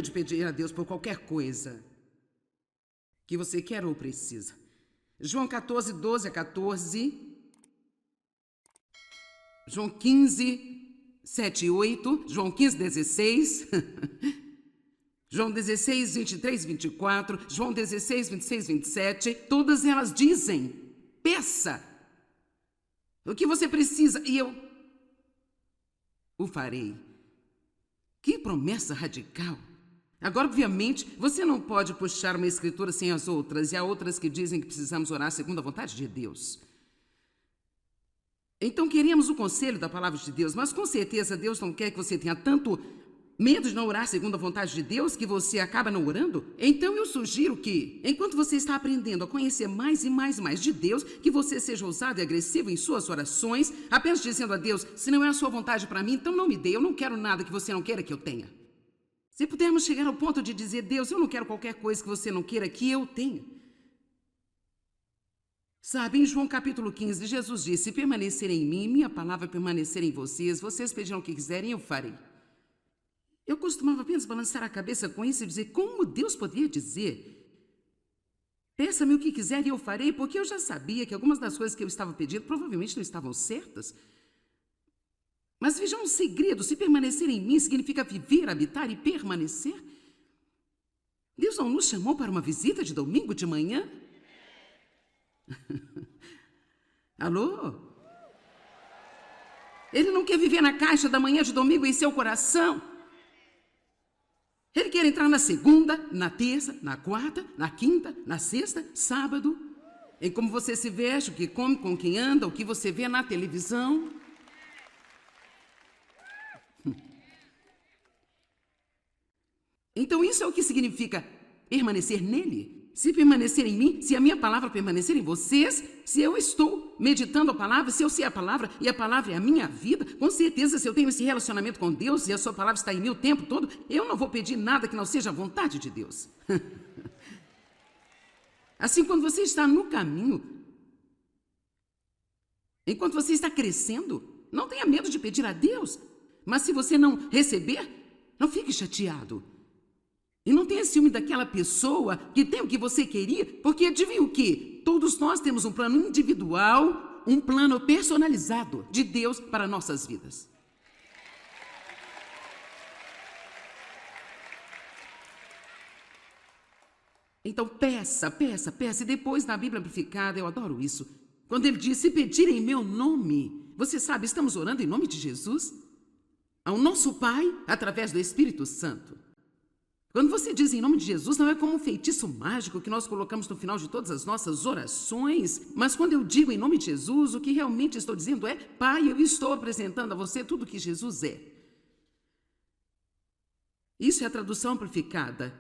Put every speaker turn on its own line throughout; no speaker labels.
de pedir a Deus por qualquer coisa que você quer ou precisa. João 14, 12 a 14. João 15, 7 e 8. João 15, 16. João 16, 23 e 24. João 16, 26 e 27. Todas elas dizem: peça o que você precisa e eu o farei. Que promessa radical! Agora, obviamente, você não pode puxar uma escritura sem as outras, e há outras que dizem que precisamos orar segundo a vontade de Deus. Então, queríamos o conselho da palavra de Deus, mas com certeza Deus não quer que você tenha tanto medo de não orar segundo a vontade de Deus que você acaba não orando. Então, eu sugiro que, enquanto você está aprendendo a conhecer mais e mais e mais de Deus, que você seja ousado e agressivo em suas orações, apenas dizendo a Deus: se não é a sua vontade para mim, então não me dê, eu não quero nada que você não queira que eu tenha. Se pudermos chegar ao ponto de dizer: Deus, eu não quero qualquer coisa que você não queira que eu tenha. Sabe, em João capítulo 15, Jesus disse: se permanecerem em mim, minha palavra permanecer em vocês, vocês pedirão o que quiserem, eu farei. Eu costumava apenas balançar a cabeça com isso e dizer: como Deus poderia dizer: peça-me o que quiser e eu farei, porque eu já sabia que algumas das coisas que eu estava pedindo provavelmente não estavam certas. Mas veja um segredo: se permanecer em mim significa viver, habitar e permanecer. Deus não nos chamou para uma visita de domingo de manhã? Alô? Ele não quer viver na caixa da manhã de domingo em seu coração. Ele quer entrar na segunda, na terça, na quarta, na quinta, na sexta, sábado, em como você se veste, o que come, com quem anda, o que você vê na televisão. Então isso é o que significa permanecer nele. Se permanecer em mim, se a minha palavra permanecer em vocês, se eu estou meditando a palavra, se eu sei a palavra e a palavra é a minha vida, com certeza, se eu tenho esse relacionamento com Deus e a sua palavra está em mim o tempo todo, eu não vou pedir nada que não seja a vontade de Deus. Assim, quando você está no caminho, enquanto você está crescendo, não tenha medo de pedir a Deus. Mas se você não receber, não fique chateado. E não tenha ciúme daquela pessoa que tem o que você queria, porque adivinha o quê? Todos nós temos um plano individual, um plano personalizado de Deus para nossas vidas. Então peça, peça, peça. E depois na Bíblia Amplificada, eu adoro isso, quando ele diz: se pedirem em meu nome, você sabe, estamos orando em nome de Jesus, ao nosso Pai, através do Espírito Santo. Quando você diz em nome de Jesus, não é como um feitiço mágico que nós colocamos no final de todas as nossas orações, mas quando eu digo em nome de Jesus, o que realmente estou dizendo é: Pai, eu estou apresentando a você tudo o que Jesus é. Isso é a tradução amplificada.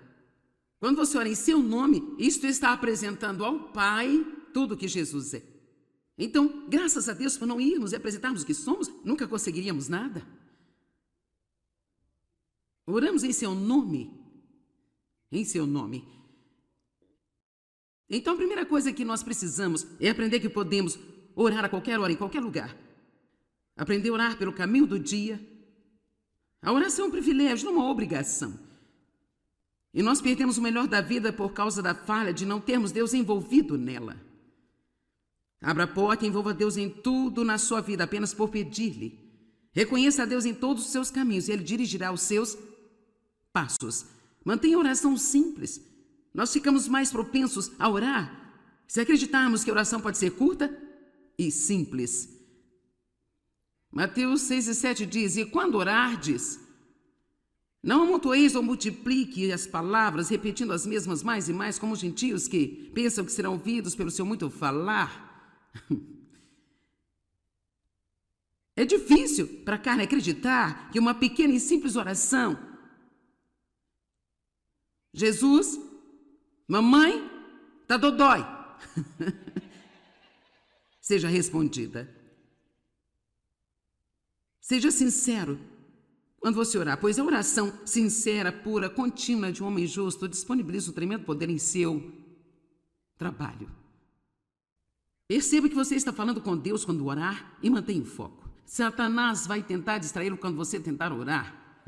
Quando você ora em seu nome, isto está apresentando ao Pai tudo o que Jesus é. Então, graças a Deus por não irmos e apresentarmos o que somos, nunca conseguiríamos nada. Oramos em seu nome. Em seu nome. Então, a primeira coisa que nós precisamos é aprender que podemos orar a qualquer hora, em qualquer lugar. Aprender a orar pelo caminho do dia. A oração é um privilégio, não uma obrigação. E nós perdemos o melhor da vida por causa da falha de não termos Deus envolvido nela. Abra a porta e envolva Deus em tudo na sua vida, apenas por pedir-lhe. Reconheça a Deus em todos os seus caminhos e Ele dirigirá os seus passos. Mantenha a oração simples. Nós ficamos mais propensos a orar se acreditarmos que a oração pode ser curta e simples. Mateus 6 e 7 diz: e quando orardes, não amontoeis ou multiplique as palavras, repetindo as mesmas mais e mais, como os gentios que pensam que serão ouvidos pelo seu muito falar. É difícil para a carne acreditar que uma pequena e simples oração: Jesus, mamãe, tá dodói, seja respondida. Seja sincero quando você orar, pois a oração sincera, pura, contínua de um homem justo disponibiliza um tremendo poder em seu trabalho. Perceba que você está falando com Deus quando orar e mantenha o foco. Satanás vai tentar distraí-lo quando você tentar orar.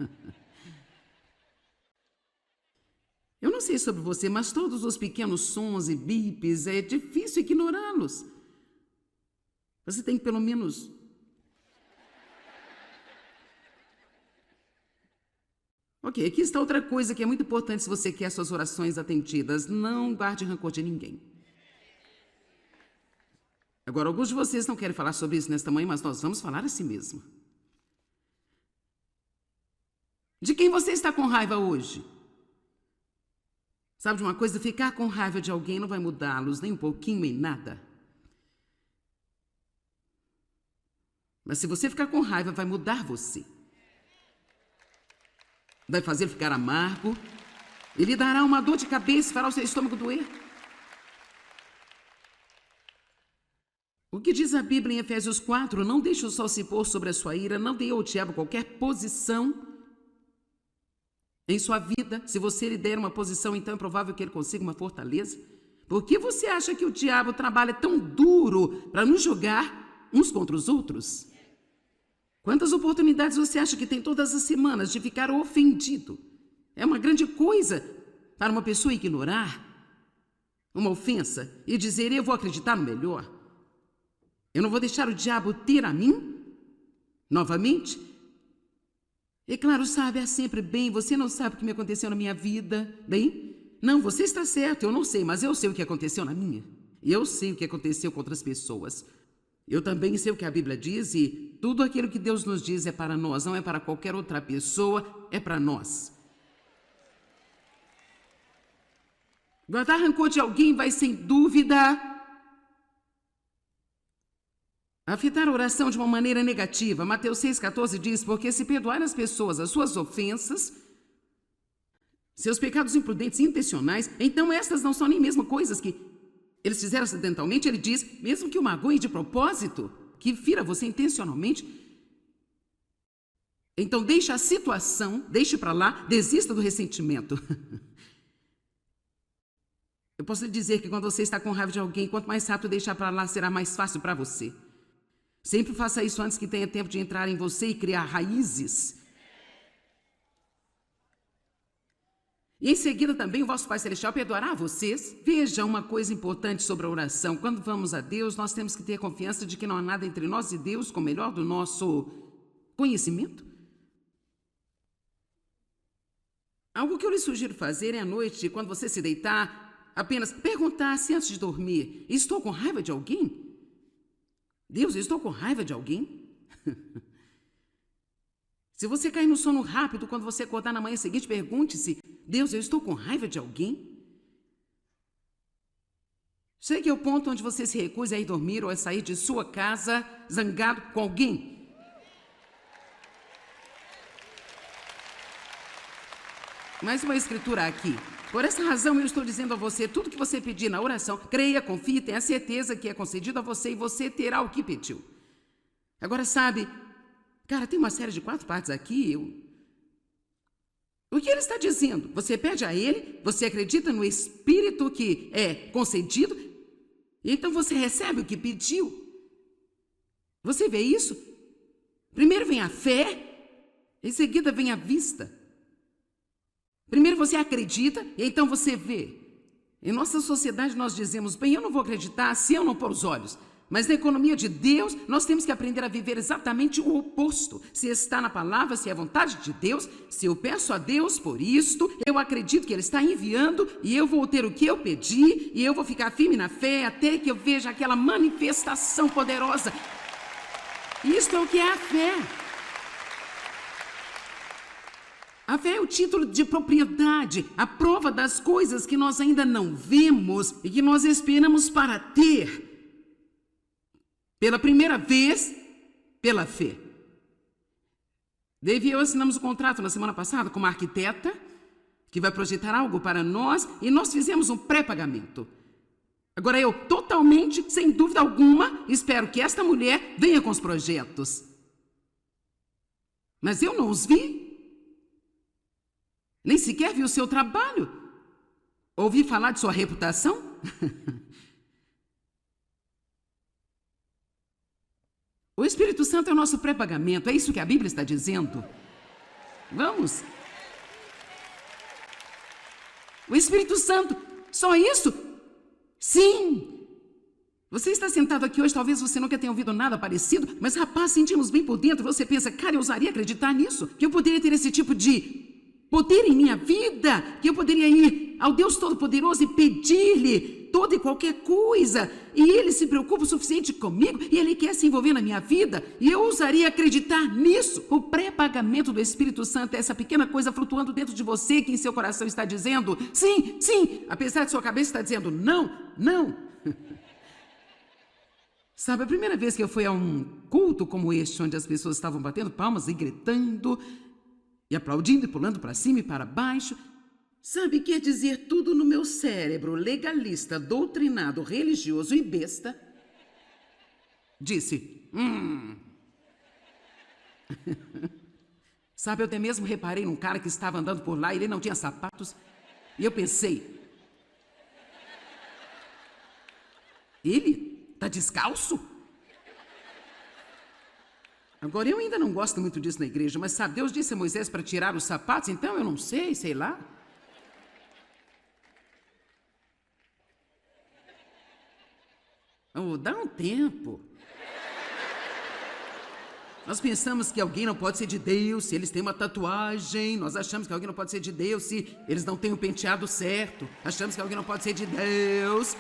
Eu não sei sobre você, mas todos os pequenos sons e bips, é difícil ignorá-los. Você tem que pelo menos... Ok, aqui está outra coisa que é muito importante se você quer suas orações atendidas. Não guarde rancor de ninguém. Agora, alguns de vocês não querem falar sobre isso nesta manhã, mas nós vamos falar assim mesmo. De quem você está com raiva hoje? Sabe de uma coisa? Ficar com raiva de alguém não vai mudá-los nem um pouquinho em nada. Mas se você ficar com raiva, vai mudar você. Vai fazer ficar amargo. Ele dará uma dor de cabeça e fará o seu estômago doer. O que diz a Bíblia em Efésios 4? Não deixe o sol se pôr sobre a sua ira, não dê ao diabo qualquer posição em sua vida. Se você lhe der uma posição, então é provável que ele consiga uma fortaleza. Por que você acha que o diabo trabalha tão duro para nos jogar uns contra os outros? Quantas oportunidades você acha que tem todas as semanas de ficar ofendido? É uma grande coisa para uma pessoa ignorar uma ofensa e dizer: eu vou acreditar no melhor. Eu não vou deixar o diabo ter a mim novamente. E claro, sabe, é sempre bem, você não sabe o que me aconteceu na minha vida, bem? Não, você está certo, eu não sei, mas eu sei o que aconteceu na minha. E eu sei o que aconteceu com outras pessoas. Eu também sei o que a Bíblia diz e tudo aquilo que Deus nos diz é para nós, não é para qualquer outra pessoa, é para nós. Guardar rancor de alguém vai, sem dúvida, afetar a oração de uma maneira negativa. Mateus 6,14 diz: porque se perdoar as pessoas as suas ofensas, seus pecados imprudentes e intencionais, então estas não são nem mesmo coisas que eles fizeram acidentalmente. Ele diz, mesmo que o magoe de propósito, que fira você intencionalmente, então deixe a situação, deixe para lá, desista do ressentimento. Eu posso lhe dizer que quando você está com raiva de alguém, quanto mais rápido deixar para lá, será mais fácil para você. Sempre faça isso antes que tenha tempo de entrar em você e criar raízes. E em seguida também o vosso Pai Celestial perdoará vocês. Veja uma coisa importante sobre a oração. Quando vamos a Deus, nós temos que ter confiança de que não há nada entre nós e Deus com o melhor do nosso conhecimento. Algo que eu lhe sugiro fazer é à noite, quando você se deitar, apenas perguntar-se antes de dormir: estou com raiva de alguém? Deus, eu estou com raiva de alguém? Se você cair no sono rápido, quando você acordar na manhã seguinte, pergunte-se: Deus, eu estou com raiva de alguém? Chegue ao ponto onde você se recusa a ir dormir ou a sair de sua casa zangado com alguém. Mais uma escritura aqui. Por essa razão eu estou dizendo a você, tudo que você pedir na oração, creia, confie, tenha certeza que é concedido a você e você terá o que pediu. Agora sabe, cara, tem uma série de 4 partes aqui. O que ele está dizendo? Você pede a ele, você acredita no Espírito que é concedido, e então você recebe o que pediu. Você vê isso? Primeiro vem a fé, em seguida vem a vista. Primeiro você acredita e então você vê. Em nossa sociedade nós dizemos, bem, eu não vou acreditar se eu não pôr os olhos. Mas na economia de Deus, nós temos que aprender a viver exatamente o oposto. Se está na palavra, se é vontade de Deus, se eu peço a Deus por isto, eu acredito que Ele está enviando e eu vou ter o que eu pedi e eu vou ficar firme na fé até que eu veja aquela manifestação poderosa. Isto é o que é a fé. A fé é o título de propriedade, a prova das coisas que nós ainda não vemos e que nós esperamos para ter. Pela primeira vez, pela fé. Dave e eu assinamos um contrato na semana passada com uma arquiteta que vai projetar algo para nós e nós fizemos um pré-pagamento. Agora eu, totalmente, sem dúvida alguma, espero que esta mulher venha com os projetos. Mas eu não os vi. Nem sequer vi o seu trabalho. Ouvi falar de sua reputação? O Espírito Santo é o nosso pré-pagamento. É isso que a Bíblia está dizendo. Vamos. O Espírito Santo. Só isso? Sim. Você está sentado aqui hoje, talvez você nunca tenha ouvido nada parecido, mas rapaz, sentimos bem por dentro. Você pensa, cara, eu ousaria acreditar nisso? Que eu poderia ter esse tipo de poder em minha vida? Que eu poderia ir ao Deus Todo-Poderoso e pedir-lhe toda e qualquer coisa? E Ele se preocupa o suficiente comigo? E Ele quer se envolver na minha vida? E eu ousaria acreditar nisso? O pré-pagamento do Espírito Santo é essa pequena coisa flutuando dentro de você que em seu coração está dizendo sim, sim, apesar de sua cabeça estar dizendo não, não. Sabe, a primeira vez que eu fui a um culto como este, onde as pessoas estavam batendo palmas e gritando, e aplaudindo e pulando para cima e para baixo, sabe, quer dizer, tudo no meu cérebro legalista, doutrinado, religioso e besta, disse, Sabe, eu até mesmo reparei num cara que estava andando por lá e ele não tinha sapatos, e eu pensei, ele tá descalço? Agora, eu ainda não gosto muito disso na igreja, mas sabe, Deus disse a Moisés para tirar os sapatos, então eu não sei lá. Oh, dá um tempo. Nós pensamos que alguém não pode ser de Deus se eles têm uma tatuagem. Nós achamos que alguém não pode ser de Deus se eles não têm o penteado certo. Achamos que alguém não pode ser de Deus.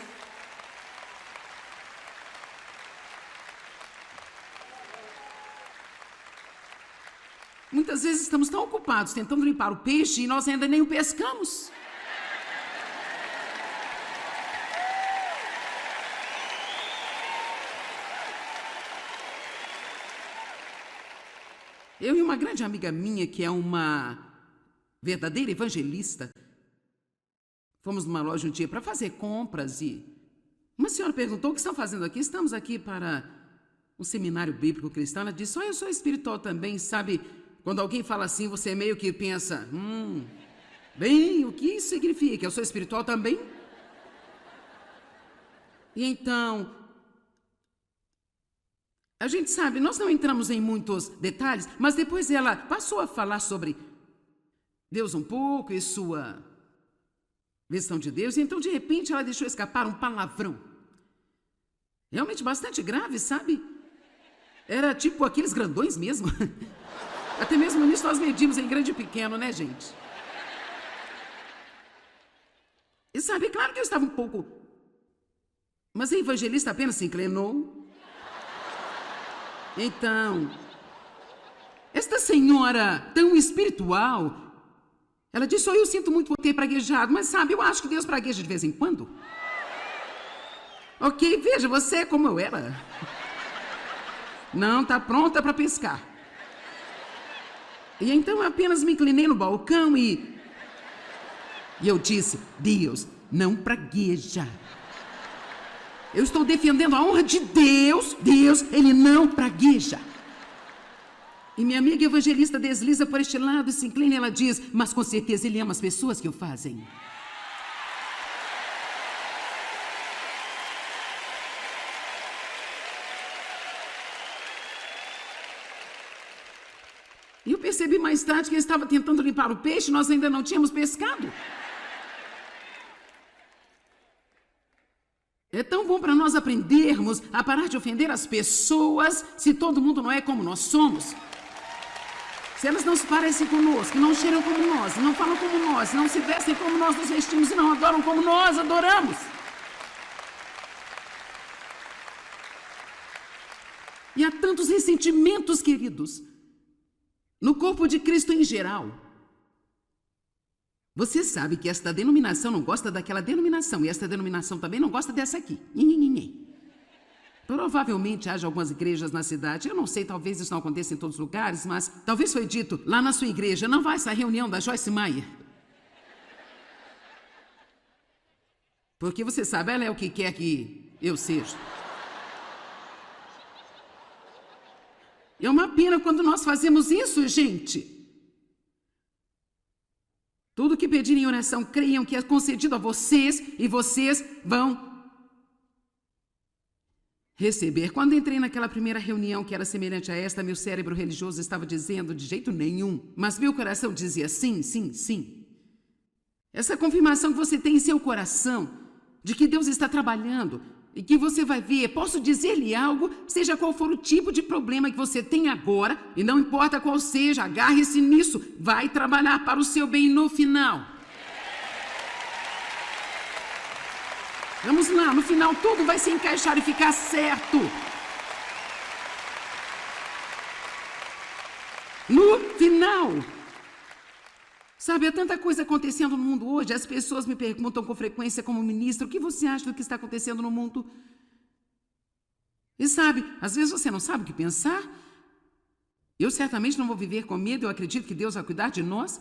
Muitas vezes estamos tão ocupados tentando limpar o peixe e nós ainda nem o pescamos. Eu e uma grande amiga minha, que é uma verdadeira evangelista, fomos numa loja um dia para fazer compras e uma senhora perguntou: o que estão fazendo aqui? Estamos aqui para um seminário bíblico cristão. Ela disse: eu sou espiritual também, sabe? Quando alguém fala assim, você meio que pensa, bem, o que isso significa? Eu sou espiritual também? E então, a gente sabe, nós não entramos em muitos detalhes, mas depois ela passou a falar sobre Deus um pouco e sua visão de Deus, e então de repente ela deixou escapar um palavrão. Realmente bastante grave, sabe? Era tipo aqueles grandões mesmo. Até mesmo nisso nós medimos em grande e pequeno, né, gente? E sabe, claro que eu estava um pouco... Mas a evangelista apenas se inclinou. Então, esta senhora tão espiritual, ela disse: eu sinto muito por ter praguejado, mas sabe, eu acho que Deus pragueja de vez em quando. Ok, veja, você é como eu era. Não está pronta para pescar. E então eu apenas me inclinei no balcão e eu disse: Deus não pragueja. Eu estou defendendo a honra de Deus. Deus, Ele não pragueja. E minha amiga evangelista desliza por este lado e se inclina e ela diz: mas com certeza Ele ama as pessoas que o fazem. E eu percebi mais tarde que ele estava tentando limpar o peixe, nós ainda não tínhamos pescado. É tão bom para nós aprendermos a parar de ofender as pessoas se todo mundo não é como nós somos. Se elas não se parecem conosco, não cheiram como nós, não falam como nós, não se vestem como nós nos vestimos e não adoram como nós adoramos. E há tantos ressentimentos, queridos, no corpo de Cristo em geral. Você sabe que esta denominação não gosta daquela denominação, e esta denominação também não gosta dessa aqui. Provavelmente haja algumas igrejas na cidade, eu não sei, talvez isso não aconteça em todos os lugares, mas talvez foi dito: lá na sua igreja não vai essa reunião da Joyce Meyer. Porque você sabe, ela é o que quer que eu seja. É uma pena quando nós fazemos isso, gente. Tudo que pedirem em oração, creiam que é concedido a vocês e vocês vão receber. Quando entrei naquela primeira reunião que era semelhante a esta, meu cérebro religioso estava dizendo: de jeito nenhum. Mas meu coração dizia: sim, sim, sim. Essa confirmação que você tem em seu coração, de que Deus está trabalhando e que você vai ver, posso dizer-lhe algo, seja qual for o tipo de problema que você tem agora, e não importa qual seja, agarre-se nisso, vai trabalhar para o seu bem no final. Vamos lá, no final tudo vai se encaixar e ficar certo. No final. Sabe, há tanta coisa acontecendo no mundo hoje, as pessoas me perguntam com frequência como ministro, o que você acha do que está acontecendo no mundo? E sabe, às vezes você não sabe o que pensar. Eu certamente não vou viver com medo, eu acredito que Deus vai cuidar de nós.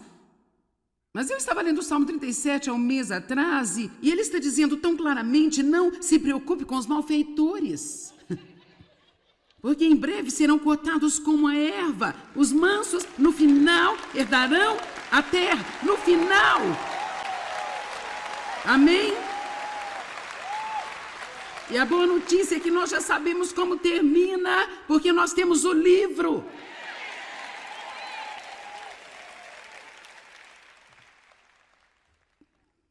Mas eu estava lendo o Salmo 37 há um mês atrás e ele está dizendo tão claramente, não se preocupe com os malfeitores. Porque em breve serão cortados como a erva. Os mansos, no final, herdarão a terra. No final. Amém? E a boa notícia é que nós já sabemos como termina, porque nós temos o livro.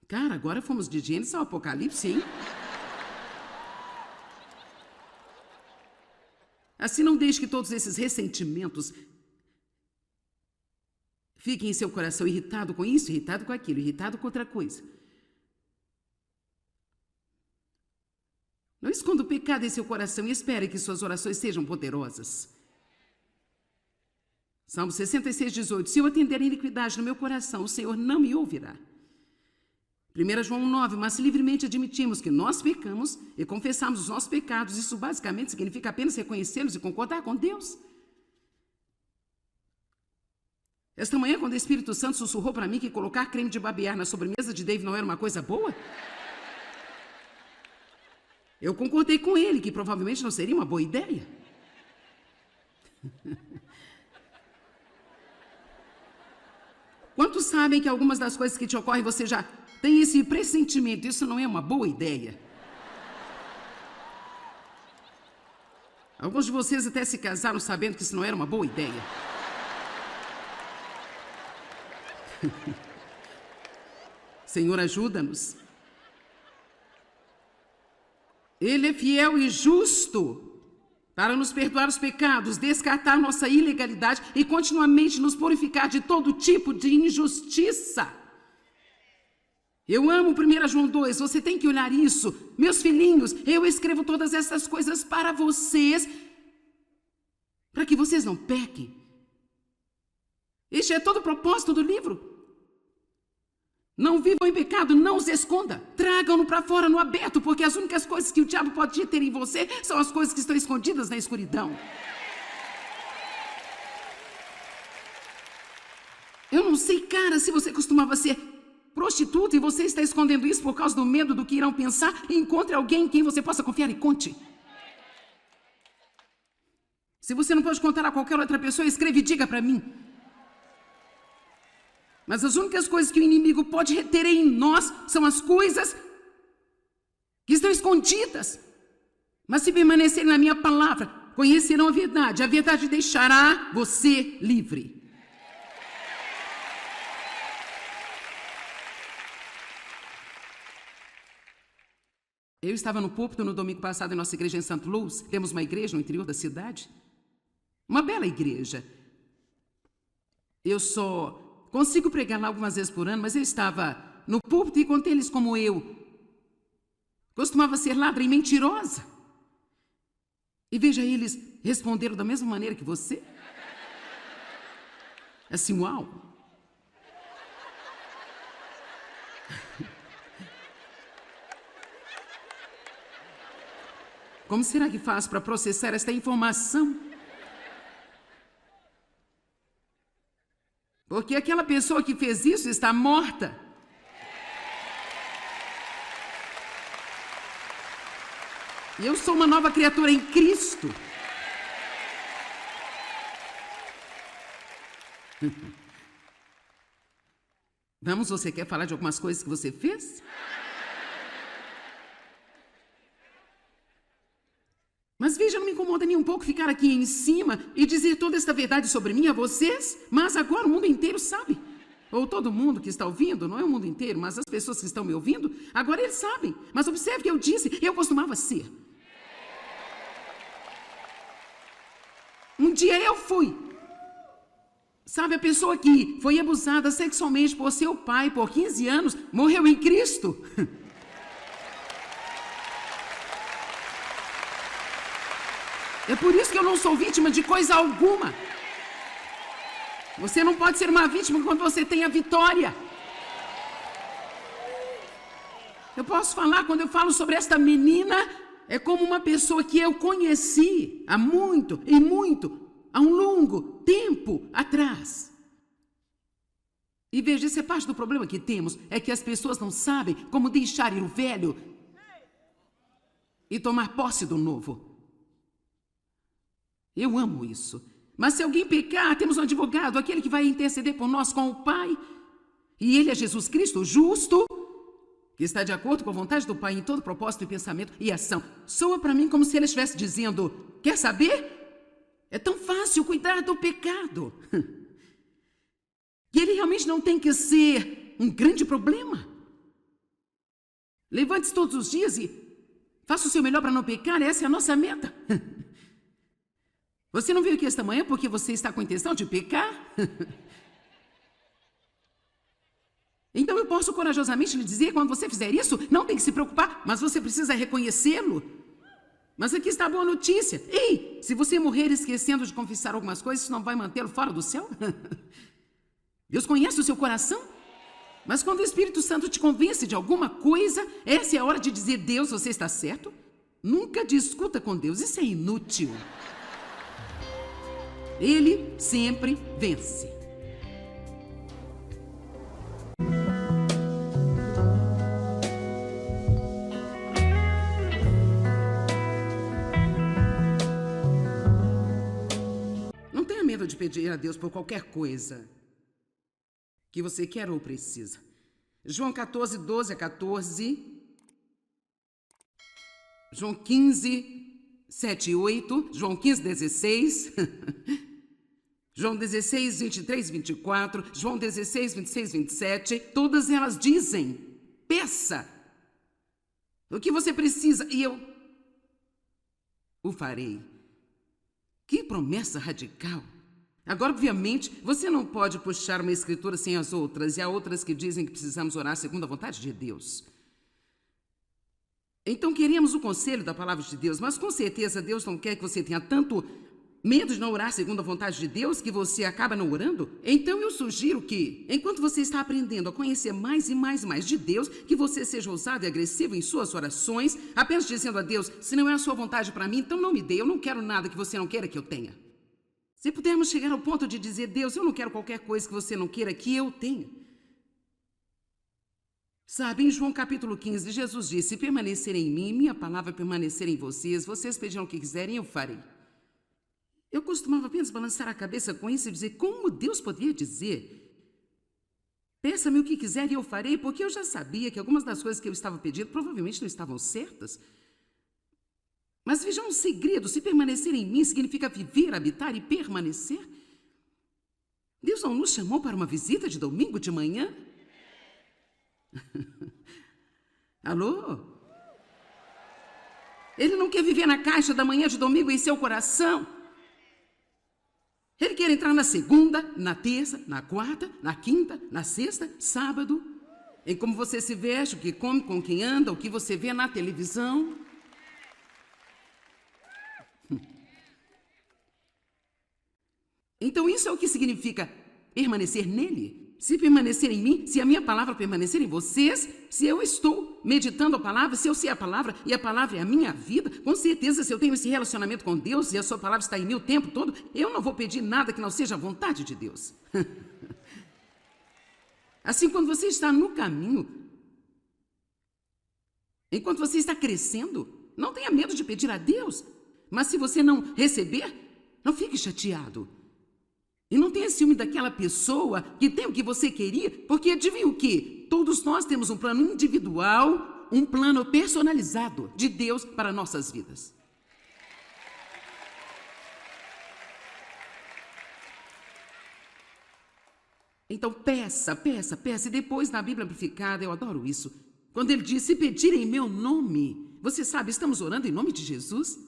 Cara, agora fomos de Gênesis ao Apocalipse, hein? Assim, não deixe que todos esses ressentimentos fiquem em seu coração irritado com isso, irritado com aquilo, irritado com outra coisa. Não esconda o pecado em seu coração e espere que suas orações sejam poderosas. Salmo 66, 18. Se eu atender a iniquidade no meu coração, o Senhor não me ouvirá. 1 João 9, mas se livremente admitimos que nós pecamos e confessamos os nossos pecados, isso basicamente significa apenas reconhecê-los e concordar com Deus. Esta manhã, quando o Espírito Santo sussurrou para mim que colocar creme de barbear na sobremesa de Dave não era uma coisa boa, eu concordei com ele que provavelmente não seria uma boa ideia. Quantos sabem que algumas das coisas que te ocorrem você já tem esse pressentimento? Isso não é uma boa ideia. Alguns de vocês até se casaram sabendo que isso não era uma boa ideia. Senhor, ajuda-nos. Ele é fiel e justo para nos perdoar os pecados, descartar nossa ilegalidade e continuamente nos purificar de todo tipo de injustiça. Eu amo 1 João 2, você tem que olhar isso. Meus filhinhos, eu escrevo todas essas coisas para vocês, para que vocês não pequem. Este é todo o propósito do livro. Não vivam em pecado, não os esconda. Tragam-no para fora no aberto, porque as únicas coisas que o diabo pode ter em você são as coisas que estão escondidas na escuridão. Eu não sei, cara, se você costumava ser prostituta e você está escondendo isso por causa do medo do que irão pensar, encontre alguém em quem você possa confiar e conte. Se você não pode contar a qualquer outra pessoa, escreva e diga para mim. Mas as únicas coisas que o inimigo pode reter em nós são as coisas que estão escondidas. Mas se permanecerem na minha palavra, conhecerão a verdade deixará você livre. Eu estava no púlpito no domingo passado em nossa igreja em St. Louis. Temos uma igreja no interior da cidade. Uma bela igreja. Eu só consigo pregar lá algumas vezes por ano, mas eu estava no púlpito e contei eles como eu costumava ser ladra e mentirosa. E veja, eles responderam da mesma maneira que você. Assim, uau. Como será que faz para processar esta informação? Porque aquela pessoa que fez isso está morta. E eu sou uma nova criatura em Cristo. Vamos, você quer falar de algumas coisas que você fez? Mas veja, não me incomoda nem um pouco ficar aqui em cima e dizer toda esta verdade sobre mim a vocês, mas agora o mundo inteiro sabe. Ou todo mundo que está ouvindo, não é o mundo inteiro, mas as pessoas que estão me ouvindo, agora eles sabem. Mas observe que eu disse, eu costumava ser. Um dia eu fui. Sabe, a pessoa que foi abusada sexualmente por seu pai por 15 anos, morreu em Cristo. É por isso que eu não sou vítima de coisa alguma. Você não pode ser uma vítima quando você tem a vitória. Eu posso falar, quando eu falo sobre esta menina, é como uma pessoa que eu conheci há há um longo tempo atrás. E veja, essa é parte do problema que temos, é que as pessoas não sabem como deixar ir o velho e tomar posse do novo. Eu amo isso. Mas se alguém pecar, temos um advogado, aquele que vai interceder por nós com o Pai. E ele é Jesus Cristo, justo, que está de acordo com a vontade do Pai em todo propósito e pensamento e ação. Soa para mim como se ele estivesse dizendo, quer saber? É tão fácil cuidar do pecado. E ele realmente não tem que ser um grande problema. Levante-se todos os dias e faça o seu melhor para não pecar, essa é a nossa meta. Você não veio aqui esta manhã porque você está com a intenção de pecar? Então eu posso corajosamente lhe dizer, quando você fizer isso, não tem que se preocupar, mas você precisa reconhecê-lo. Mas aqui está a boa notícia. Ei, se você morrer esquecendo de confessar algumas coisas, isso não vai mantê-lo fora do céu? Deus conhece o seu coração. Mas quando o Espírito Santo te convence de alguma coisa, essa é a hora de dizer, Deus, você está certo? Nunca discuta com Deus, isso é inútil. Ele sempre vence. Não tenha medo de pedir a Deus por qualquer coisa que você quer ou precisa. João 14, 12 a 14. João 15, 7 e 8. João 15, 16. João 16, 23 e 24, João 16, 26 e 27, todas elas dizem, peça o que você precisa e eu o farei. Que promessa radical! Agora, obviamente, você não pode puxar uma escritura sem as outras, e há outras que dizem que precisamos orar segundo a vontade de Deus. Então, queremos o conselho da palavra de Deus, mas com certeza Deus não quer que você tenha tanto medo de não orar segundo a vontade de Deus, que você acaba não orando? Então eu sugiro que, enquanto você está aprendendo a conhecer mais e mais e mais de Deus, que você seja ousado e agressivo em suas orações, apenas dizendo a Deus, se não é a sua vontade para mim, então não me dê, eu não quero nada que você não queira que eu tenha. Se pudermos chegar ao ponto de dizer, Deus, eu não quero qualquer coisa que você não queira que eu tenha. Sabe, em João capítulo 15, Jesus disse, se permanecerem em mim, minha palavra permanecer em vocês, vocês pedirão o que quiserem, eu farei. Eu costumava apenas balançar a cabeça com isso e dizer, como Deus poderia dizer? Peça-me o que quiser e eu farei, porque eu já sabia que algumas das coisas que eu estava pedindo provavelmente não estavam certas. Mas veja um segredo, se permanecer em mim significa viver, habitar e permanecer. Deus não nos chamou para uma visita de domingo de manhã? Alô? Ele não quer viver na caixa da manhã de domingo em seu coração. Ele quer entrar na segunda, na terça, na quarta, na quinta, na sexta, sábado. Em como você se veste, o que come, com quem anda, o que você vê na televisão. Então isso é o que significa permanecer nele. Se permanecer em mim, se a minha palavra permanecer em vocês, se eu estou meditando a palavra, se eu sei a palavra e a palavra é a minha vida, com certeza se eu tenho esse relacionamento com Deus e a sua palavra está em mim o tempo todo, eu não vou pedir nada que não seja a vontade de Deus. Assim, quando você está no caminho, enquanto você está crescendo, não tenha medo de pedir a Deus, mas se você não receber, não fique chateado. E não tenha ciúme daquela pessoa que tem o que você queria, porque adivinha o quê? Todos nós temos um plano individual, um plano personalizado de Deus para nossas vidas. Então peça, peça, peça. E depois na Bíblia Amplificada, eu adoro isso. Quando ele diz, se pedirem em meu nome, você sabe, estamos orando em nome de Jesus,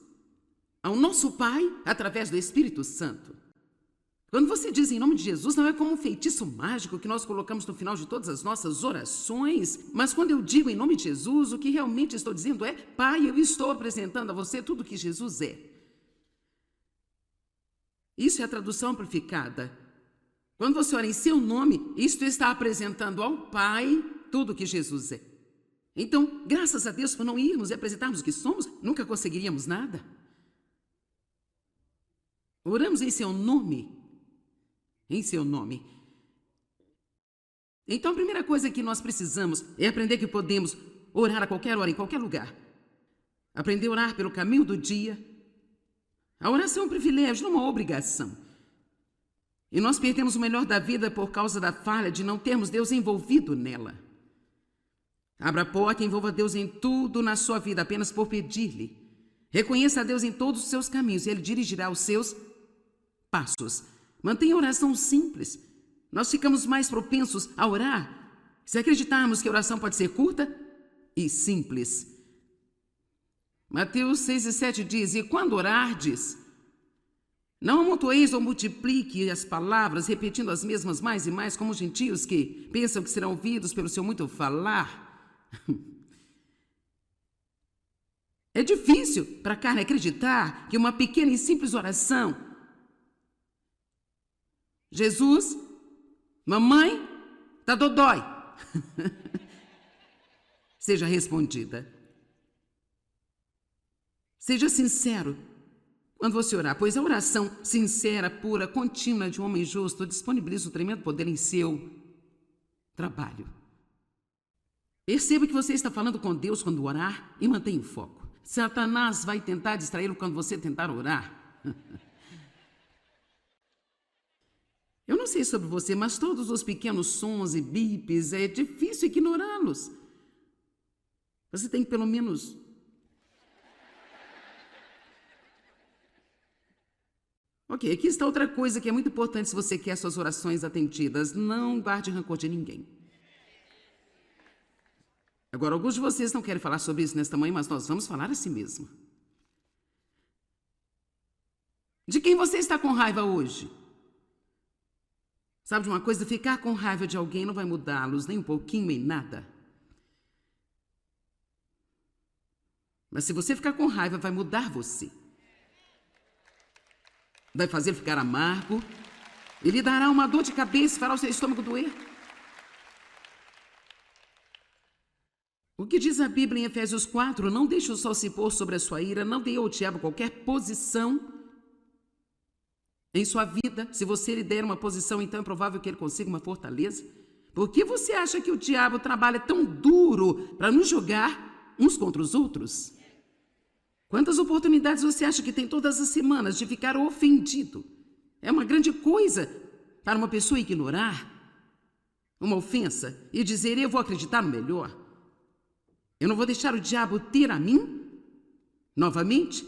ao nosso Pai, através do Espírito Santo. Quando você diz em nome de Jesus, não é como um feitiço mágico que nós colocamos no final de todas as nossas orações, mas quando eu digo em nome de Jesus, o que realmente estou dizendo é, Pai, eu estou apresentando a você tudo o que Jesus é. Isso é a tradução amplificada. Quando você ora em seu nome, isto está apresentando ao Pai tudo o que Jesus é. Então, graças a Deus por não irmos e apresentarmos o que somos, nunca conseguiríamos nada. Oramos em seu nome. Em seu nome. Então, a primeira coisa que nós precisamos é aprender que podemos orar a qualquer hora, em qualquer lugar. Aprender a orar pelo caminho do dia. A oração é um privilégio, não uma obrigação. E nós perdemos o melhor da vida por causa da falha de não termos Deus envolvido nela. Abra a porta e envolva Deus em tudo na sua vida, apenas por pedir-lhe. Reconheça a Deus em todos os seus caminhos e Ele dirigirá os seus passos. Mantenha a oração simples. Nós ficamos mais propensos a orar se acreditarmos que a oração pode ser curta e simples. Mateus 6:7 diz, e quando orardes, não amontoeis ou multiplique as palavras, repetindo as mesmas mais e mais, como os gentios que pensam que serão ouvidos pelo seu muito falar. É difícil para a carne acreditar que uma pequena e simples oração, Jesus, mamãe, tá dodói, seja respondida. Seja sincero quando você orar, pois a oração sincera, pura, contínua de um homem justo disponibiliza um tremendo poder em seu trabalho. Perceba que você está falando com Deus quando orar e mantenha o foco. Satanás vai tentar distraí-lo quando você tentar orar. Eu não sei sobre você, mas todos os pequenos sons e bips, é difícil ignorá-los. Você tem que pelo menos... Ok, aqui está outra coisa que é muito importante se você quer suas orações atendidas. Não guarde rancor de ninguém. Agora, alguns de vocês não querem falar sobre isso nesta manhã, mas nós vamos falar assim mesmo. De quem você está com raiva hoje? Sabe de uma coisa? Ficar com raiva de alguém não vai mudá-los nem um pouquinho em nada. Mas se você ficar com raiva, vai mudar você. Vai fazer ficar amargo. Ele dará uma dor de cabeça e fará o seu estômago doer. O que diz a Bíblia em Efésios 4? Não deixe o sol se pôr sobre a sua ira, não dê ao diabo qualquer posição em sua vida. Se você lhe der uma posição, então é provável que ele consiga uma fortaleza. Por que você acha que o diabo trabalha tão duro para nos jogar uns contra os outros? Quantas oportunidades você acha que tem todas as semanas de ficar ofendido? É uma grande coisa para uma pessoa ignorar uma ofensa e dizer, eu vou acreditar no melhor. Eu não vou deixar o diabo ter a mim novamente.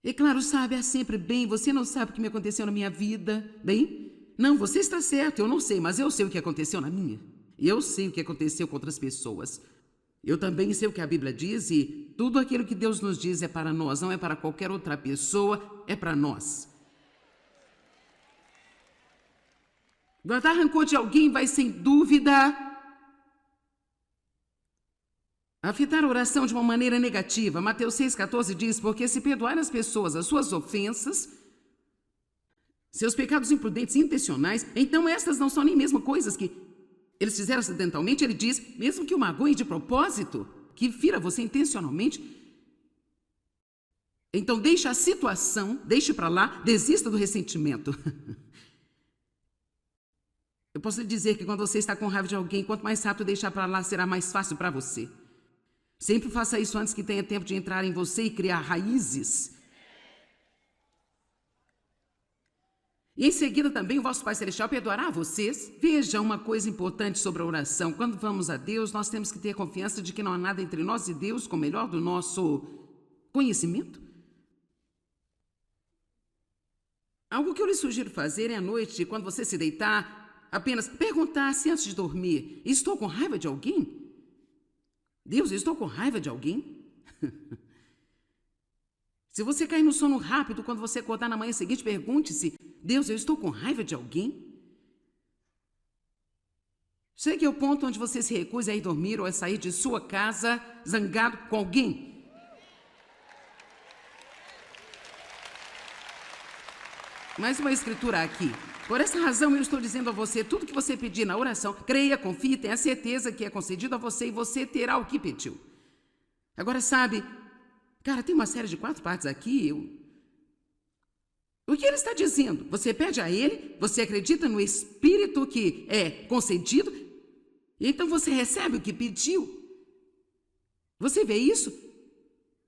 E claro, sabe, é sempre bem, você não sabe o que me aconteceu na minha vida, bem? Não, você está certo, eu não sei, mas eu sei o que aconteceu na minha. E eu sei o que aconteceu com outras pessoas. Eu também sei o que a Bíblia diz e tudo aquilo que Deus nos diz é para nós, não é para qualquer outra pessoa, é para nós. Guardar rancor de alguém vai, sem dúvida, afetar a oração de uma maneira negativa. Mateus 6,14 diz, porque se perdoar as pessoas as suas ofensas, seus pecados imprudentes e intencionais, então estas não são nem mesmo coisas que eles fizeram acidentalmente. Ele diz, mesmo que o magoe de propósito, que fira você intencionalmente, então deixe a situação, deixe para lá, desista do ressentimento. Eu posso lhe dizer que quando você está com raiva de alguém, quanto mais rápido deixar para lá, será mais fácil para você. Sempre faça isso antes que tenha tempo de entrar em você e criar raízes. E em seguida também o vosso Pai Celestial perdoará vocês. Veja uma coisa importante sobre a oração. Quando vamos a Deus, nós temos que ter confiança de que não há nada entre nós e Deus com o melhor do nosso conhecimento. Algo que eu lhe sugiro fazer é à noite, quando você se deitar, apenas perguntar-se antes de dormir: estou com raiva de alguém? Deus, eu estou com raiva de alguém? Se você cair no sono rápido, quando você acordar na manhã seguinte, pergunte-se: Deus, eu estou com raiva de alguém? Chegue ao ponto onde você se recusa a ir dormir ou a sair de sua casa zangado com alguém. Mais uma escritura aqui. Por essa razão eu estou dizendo a você: tudo que você pedir na oração, creia, confie, tenha certeza que é concedido a você e você terá o que pediu. Agora sabe, cara, tem uma série de 4 partes aqui. O que ele está dizendo? Você pede a ele, você acredita no Espírito que é concedido, e então você recebe o que pediu. Você vê isso?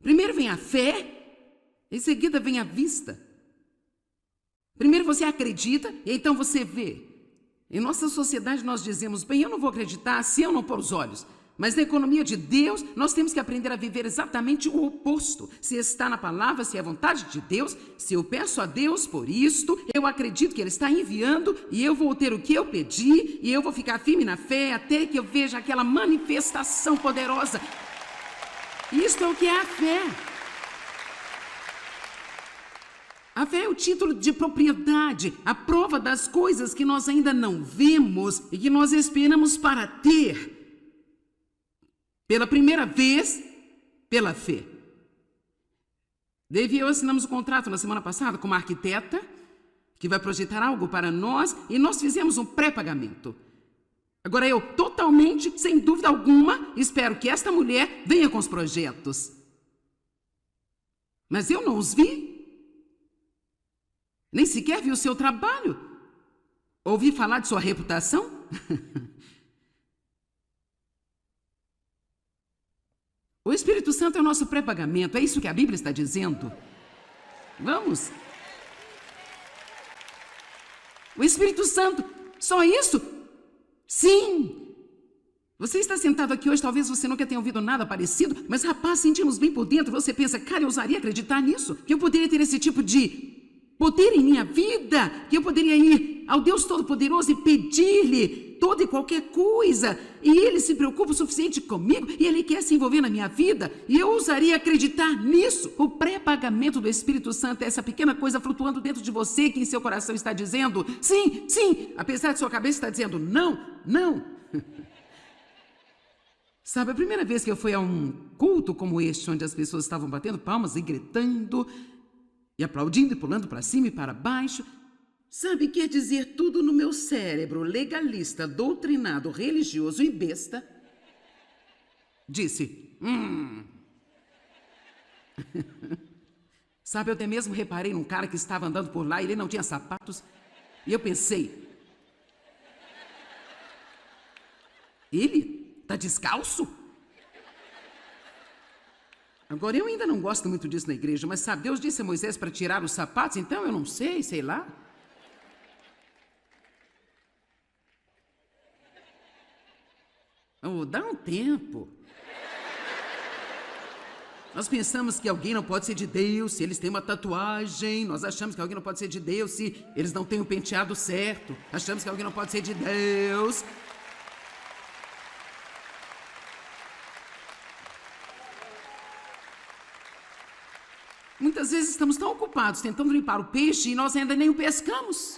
Primeiro vem a fé, em seguida vem a vista. Primeiro você acredita e então você vê. Em nossa sociedade nós dizemos: bem, eu não vou acreditar se eu não pôr os olhos. Mas na economia de Deus, nós temos que aprender a viver exatamente o oposto. Se está na palavra, se é a vontade de Deus, se eu peço a Deus por isto, eu acredito que Ele está enviando e eu vou ter o que eu pedi e eu vou ficar firme na fé até que eu veja aquela manifestação poderosa. Isto é o que é a fé. A fé é o título de propriedade, a prova das coisas que nós ainda não vemos e que nós esperamos para ter. Pela primeira vez, pela fé. Dave e eu assinamos um contrato na semana passada com uma arquiteta que vai projetar algo para nós e nós fizemos um pré-pagamento. Agora eu, totalmente, sem dúvida alguma, espero que esta mulher venha com os projetos. Mas eu não os vi. Nem sequer vi o seu trabalho. Ouvi falar de sua reputação? O Espírito Santo é o nosso pré-pagamento, é isso que a Bíblia está dizendo. Vamos. O Espírito Santo, só isso? Sim. Você está sentado aqui hoje, talvez você nunca tenha ouvido nada parecido, mas rapaz, sentimos bem por dentro, você pensa: cara, eu ousaria acreditar nisso? Que eu poderia ter esse tipo de poder em minha vida, que eu poderia ir ao Deus Todo-Poderoso e pedir-lhe toda e qualquer coisa, e Ele se preocupa o suficiente comigo, e Ele quer se envolver na minha vida, e eu ousaria acreditar nisso. O pré-pagamento do Espírito Santo é essa pequena coisa flutuando dentro de você, que em seu coração está dizendo sim, sim, apesar de sua cabeça estar dizendo não, não. Sabe, a primeira vez que eu fui a um culto como este, onde as pessoas estavam batendo palmas e gritando, e aplaudindo e pulando para cima e para baixo, sabe, quer dizer, tudo no meu cérebro legalista, doutrinado, religioso e besta, disse, Sabe, eu até mesmo reparei num cara que estava andando por lá e ele não tinha sapatos, e eu pensei, ele está descalço? Agora, eu ainda não gosto muito disso na igreja, mas sabe, Deus disse a Moisés para tirar os sapatos, então eu não sei lá. Oh, dá um tempo. Nós pensamos que alguém não pode ser de Deus se eles têm uma tatuagem. Nós achamos que alguém não pode ser de Deus se eles não têm o penteado certo. Achamos que alguém não pode ser de Deus. Muitas vezes estamos tão ocupados tentando limpar o peixe e nós ainda nem o pescamos.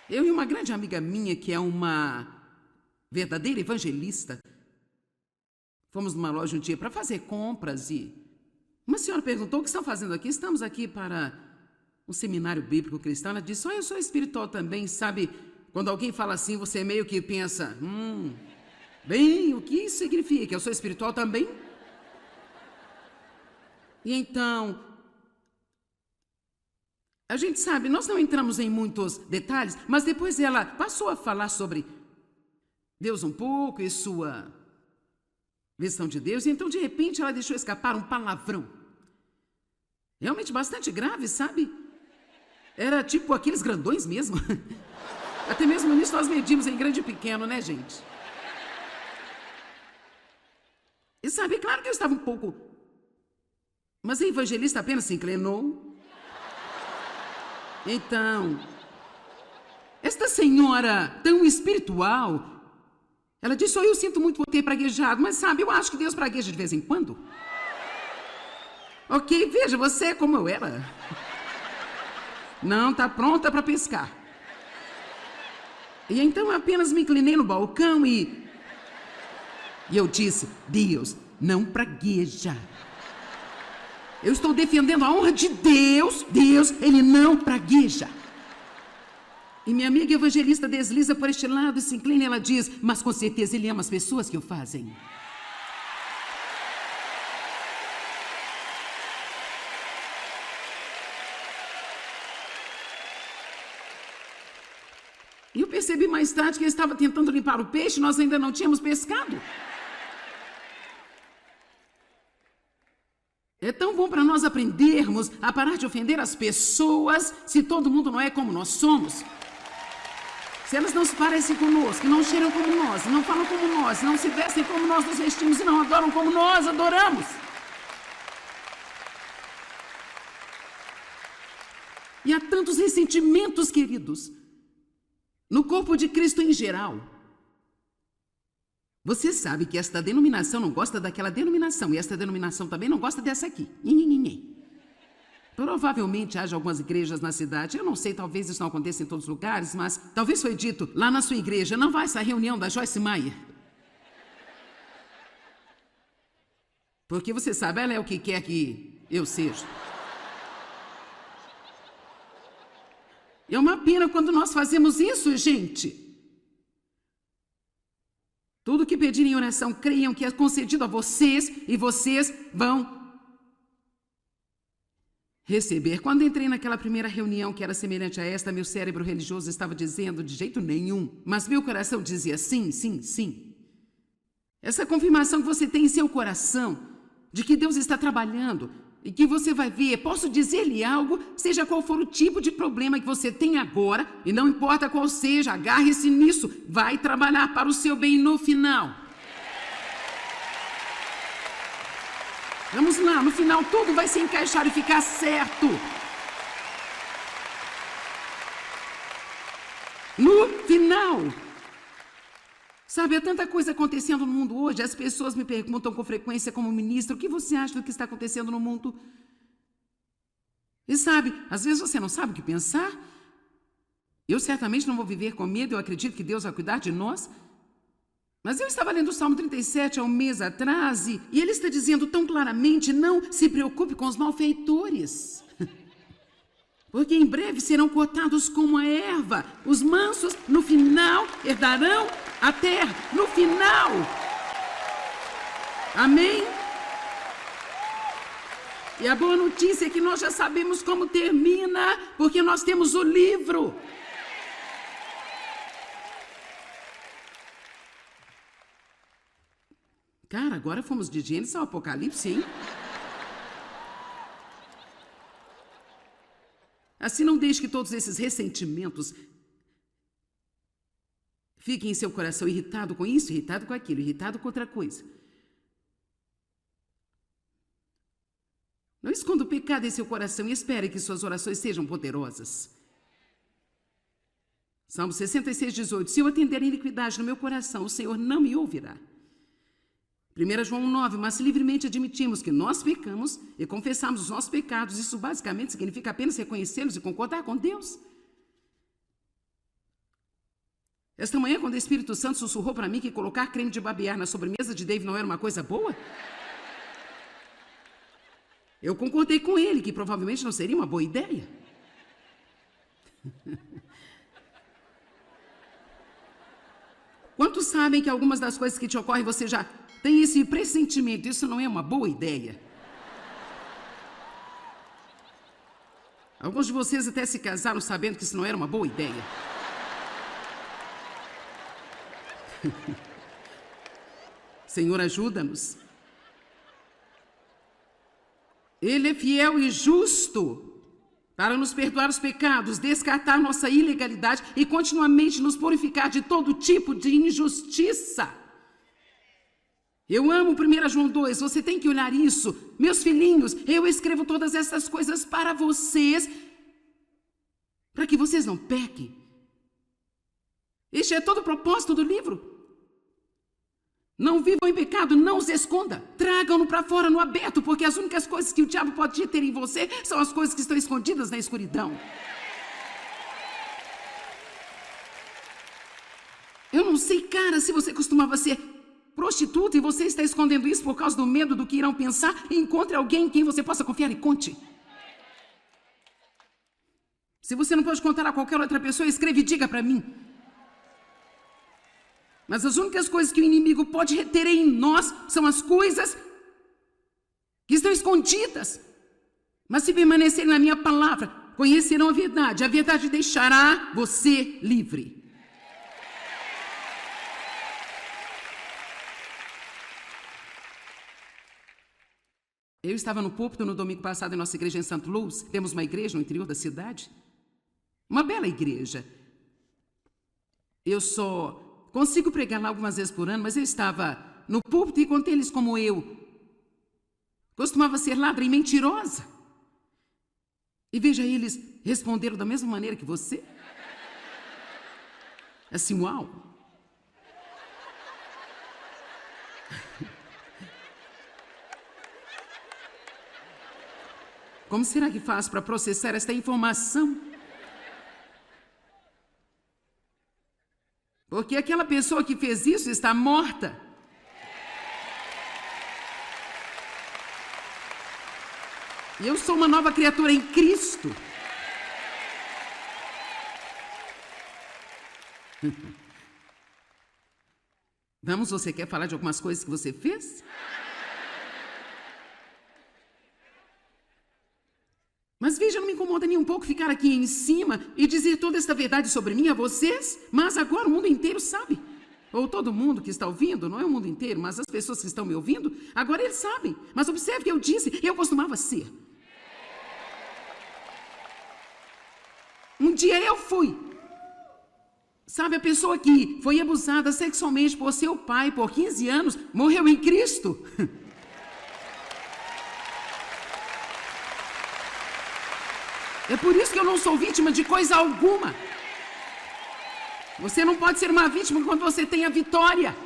Eu e uma grande amiga minha, que é uma verdadeira evangelista, fomos numa loja um dia para fazer compras e uma senhora perguntou: o que estão fazendo aqui? Estamos aqui para um seminário bíblico cristão. Ela disse: eu sou espiritual também, sabe? Quando alguém fala assim, você meio que pensa, bem, o que isso significa? Eu sou espiritual também? E então, a gente sabe, nós não entramos em muitos detalhes, mas depois ela passou a falar sobre Deus um pouco e sua visão de Deus, e então de repente ela deixou escapar um palavrão. Realmente bastante grave, sabe? Era tipo aqueles grandões mesmo. Até mesmo nisso nós medimos em grande e pequeno, né, gente? E sabe, claro que eu estava um pouco... Mas a evangelista apenas se inclinou. Então, esta senhora tão espiritual, ela disse, eu sinto muito por ter praguejado, mas sabe, eu acho que Deus pragueja de vez em quando. Ok, veja, você é como eu era. Não está pronta para pescar. E então eu apenas me inclinei no balcão e eu disse, Deus não pragueja. Eu estou defendendo a honra de Deus. Deus, Ele não pragueja. E minha amiga evangelista desliza por este lado e se inclina e ela diz, mas com certeza Ele ama as pessoas que o fazem. E eu percebi mais tarde que ele estava tentando limpar o peixe, nós ainda não tínhamos pescado. É tão bom para nós aprendermos a parar de ofender as pessoas se todo mundo não é como nós somos. Se elas não se parecem conosco, não cheiram como nós, não falam como nós, não se vestem como nós nos vestimos e não adoram como nós adoramos. E há tantos ressentimentos, queridos, no corpo de Cristo em geral. Você sabe que esta denominação não gosta daquela denominação e esta denominação também não gosta dessa aqui. Provavelmente haja algumas igrejas na cidade, eu não sei, talvez isso não aconteça em todos os lugares, mas talvez foi dito, lá na sua igreja não vai essa reunião da Joyce Meyer. Porque você sabe, ela é o que quer que eu seja. É uma pena quando nós fazemos isso, gente. Tudo que pedirem em oração, creiam que é concedido a vocês e vocês vão receber. Quando entrei naquela primeira reunião que era semelhante a esta, meu cérebro religioso estava dizendo de jeito nenhum, mas meu coração dizia sim, sim, sim. Essa confirmação que você tem em seu coração de que Deus está trabalhando e que você vai ver, posso dizer-lhe algo, seja qual for o tipo de problema que você tem agora, e não importa qual seja, agarre-se nisso, vai trabalhar para o seu bem no final. Vamos lá, no final tudo vai se encaixar e ficar certo. No final. Sabe, há tanta coisa acontecendo no mundo hoje, as pessoas me perguntam com frequência como ministro, o que você acha do que está acontecendo no mundo? E sabe, às vezes você não sabe o que pensar. Eu certamente não vou viver com medo, eu acredito que Deus vai cuidar de nós. Mas eu estava lendo o Salmo 37 há um mês atrás e ele está dizendo tão claramente, não se preocupe com os malfeitores. Porque em breve serão cortados como a erva. Os mansos, no final, herdarão a terra. No final. Amém? E a boa notícia é que nós já sabemos como termina, porque nós temos o livro. Cara, agora fomos de Gênesis ao Apocalipse, hein? Assim, não deixe que todos esses ressentimentos fiquem em seu coração irritado com isso, irritado com aquilo, irritado com outra coisa. Não esconda o pecado em seu coração e espere que suas orações sejam poderosas. Salmo 66, 18. Se eu atender a iniquidade no meu coração, o Senhor não me ouvirá. 1 João 9, mas se livremente admitimos que nós pecamos e confessamos os nossos pecados, isso basicamente significa apenas reconhecê-los e concordar com Deus. Esta manhã, quando o Espírito Santo sussurrou para mim que colocar creme de barbear na sobremesa de Dave não era uma coisa boa, eu concordei com ele que provavelmente não seria uma boa ideia. Quantos sabem que algumas das coisas que te ocorrem você já tem esse pressentimento? Isso não é uma boa ideia. Alguns de vocês até se casaram sabendo que isso não era uma boa ideia. Senhor, ajuda-nos. Ele é fiel e justo para nos perdoar os pecados, descartar nossa ilegalidade e continuamente nos purificar de todo tipo de injustiça. Eu amo 1 João 2, você tem que olhar isso. Meus filhinhos, eu escrevo todas essas coisas para vocês, para que vocês não pequem. Este é todo o propósito do livro. Não vivam em pecado, não os esconda. Tragam-no para fora no aberto, porque as únicas coisas que o diabo pode ter em você são as coisas que estão escondidas na escuridão. Eu não sei, cara, se você costumava ser prostituta e você está escondendo isso por causa do medo do que irão pensar. Encontre alguém em quem você possa confiar e conte. Se você não pode contar a qualquer outra pessoa, escreve e diga para mim. Mas as únicas coisas que o inimigo pode reter em nós são as coisas que estão escondidas. Mas se permanecerem na minha palavra, conhecerão a verdade deixará você livre. Eu estava no púlpito no domingo passado em nossa igreja em St. Louis. Temos uma igreja no interior da cidade. Uma bela igreja. Eu só consigo pregar lá algumas vezes por ano, mas eu estava no púlpito e contei eles como eu costumava ser ladra e mentirosa. E veja, eles responderam da mesma maneira que você. Assim, uau. Como será que faz para processar esta informação? Porque aquela pessoa que fez isso está morta. E eu sou uma nova criatura em Cristo. Vamos, você quer falar de algumas coisas que você fez? Mas veja, não me incomoda nem um pouco ficar aqui em cima e dizer toda esta verdade sobre mim a vocês, mas agora o mundo inteiro sabe. Ou todo mundo que está ouvindo, não é o mundo inteiro, mas as pessoas que estão me ouvindo, agora eles sabem. Mas observe que eu disse, eu costumava ser. Um dia eu fui. Sabe, a pessoa que foi abusada sexualmente por seu pai por 15 anos, morreu em Cristo. É por isso que eu não sou vítima de coisa alguma. Você não pode ser uma vítima quando você tem a vitória.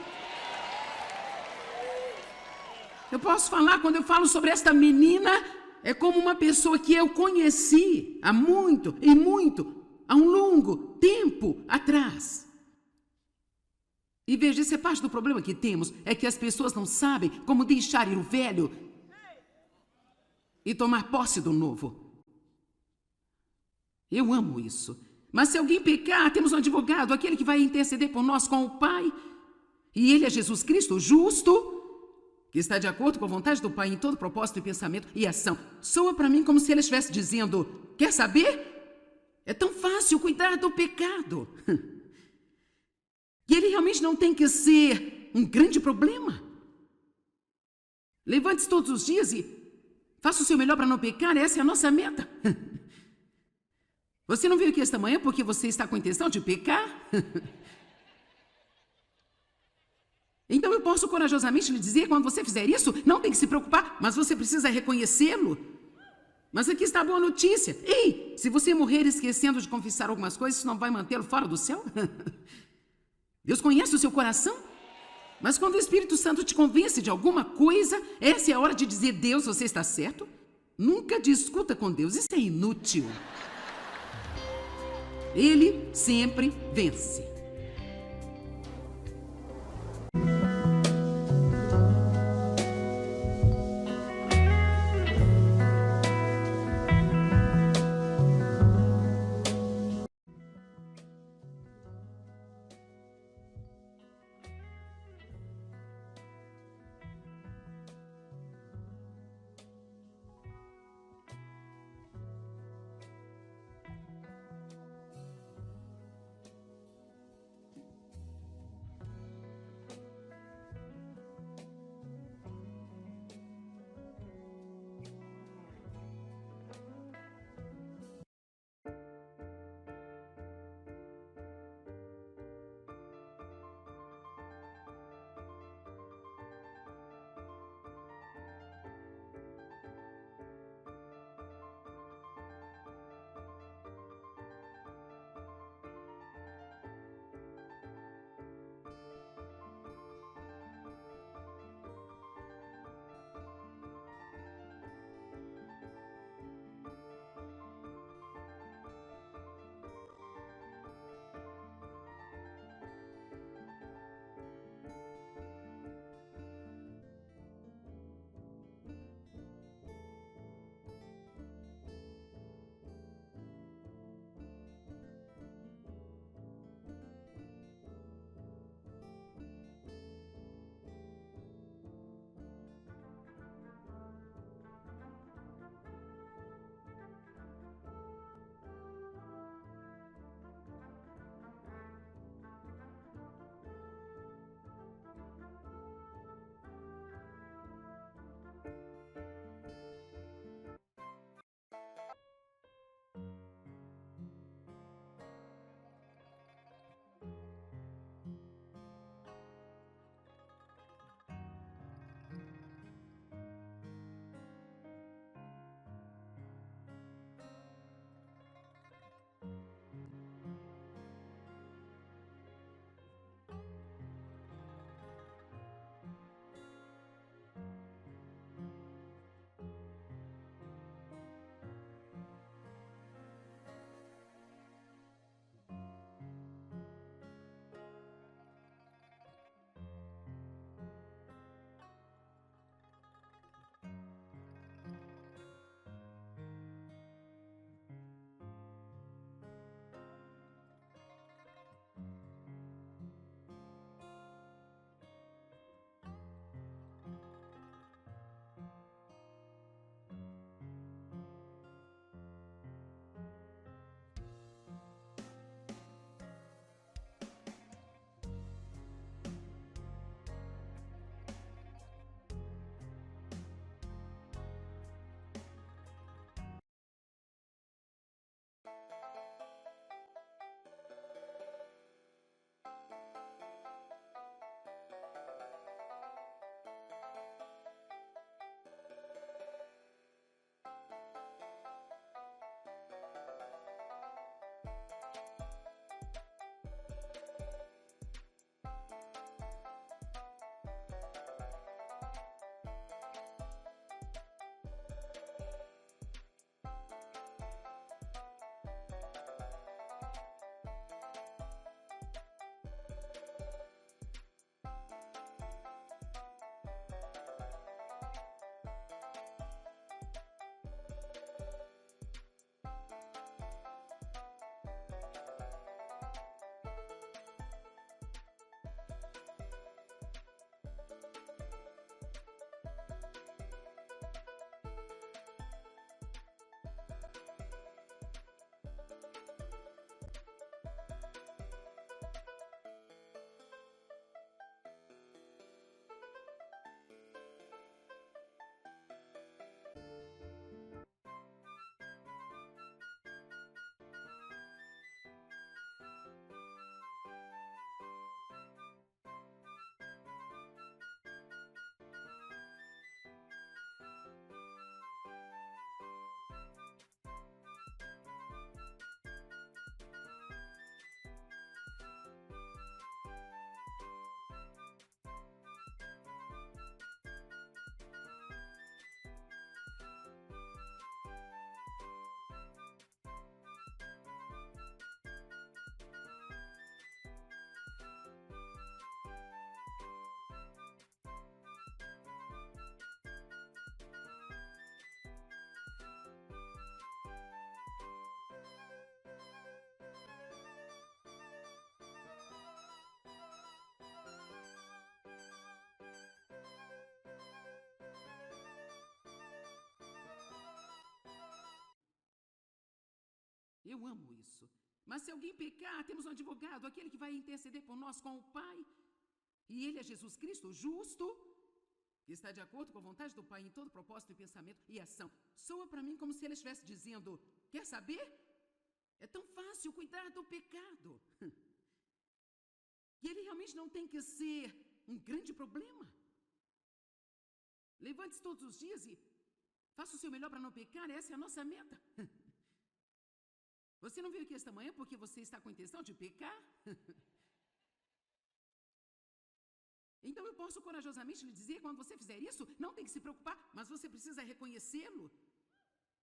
Eu posso falar, quando eu falo sobre esta menina, é como uma pessoa que eu conheci há há um longo tempo atrás. E veja, isso é parte do problema que temos, é que as pessoas não sabem como deixar ir o velho e tomar posse do novo. Eu amo isso. Mas se alguém pecar, temos um advogado, aquele que vai interceder por nós com o Pai. E ele é Jesus Cristo, justo, que está de acordo com a vontade do Pai em todo propósito e pensamento e ação. Soa para mim como se ele estivesse dizendo, quer saber? É tão fácil cuidar do pecado. E ele realmente não tem que ser um grande problema. Levante-se todos os dias e faça o seu melhor para não pecar, essa é a nossa meta. Você não veio aqui esta manhã porque você está com a intenção de pecar? Então eu posso corajosamente lhe dizer, quando você fizer isso, não tem que se preocupar, mas você precisa reconhecê-lo. Mas aqui está a boa notícia. Ei, se você morrer esquecendo de confessar algumas coisas, isso não vai mantê-lo fora do céu? Deus conhece o seu coração. Mas quando o Espírito Santo te convence de alguma coisa, essa é a hora de dizer, Deus, você está certo? Nunca discuta com Deus, isso é inútil. Ele sempre vence. Eu amo isso. Mas se alguém pecar, temos um advogado, aquele que vai interceder por nós com o Pai. E ele é Jesus Cristo, justo, que está de acordo com a vontade do Pai em todo propósito, pensamento e ação. Soa para mim como se ele estivesse dizendo: quer saber? É tão fácil cuidar do pecado. E ele realmente não tem que ser um grande problema. Levante-se todos os dias e faça o seu melhor para não pecar, essa é a nossa meta. Você não veio aqui esta manhã porque você está com a intenção de pecar? Então eu posso corajosamente lhe dizer, quando você fizer isso, não tem que se preocupar, mas você precisa reconhecê-lo.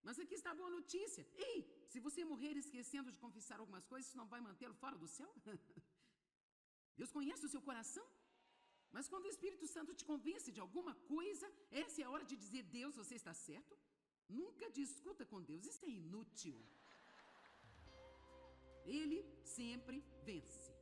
Mas aqui está a boa notícia. Ei, se você morrer esquecendo de confessar algumas coisas, isso não vai mantê-lo fora do céu? Deus conhece o seu coração. Mas quando o Espírito Santo te convence de alguma coisa, essa é a hora de dizer: Deus, você está certo? Nunca discuta com Deus, isso é inútil. Ele sempre vence.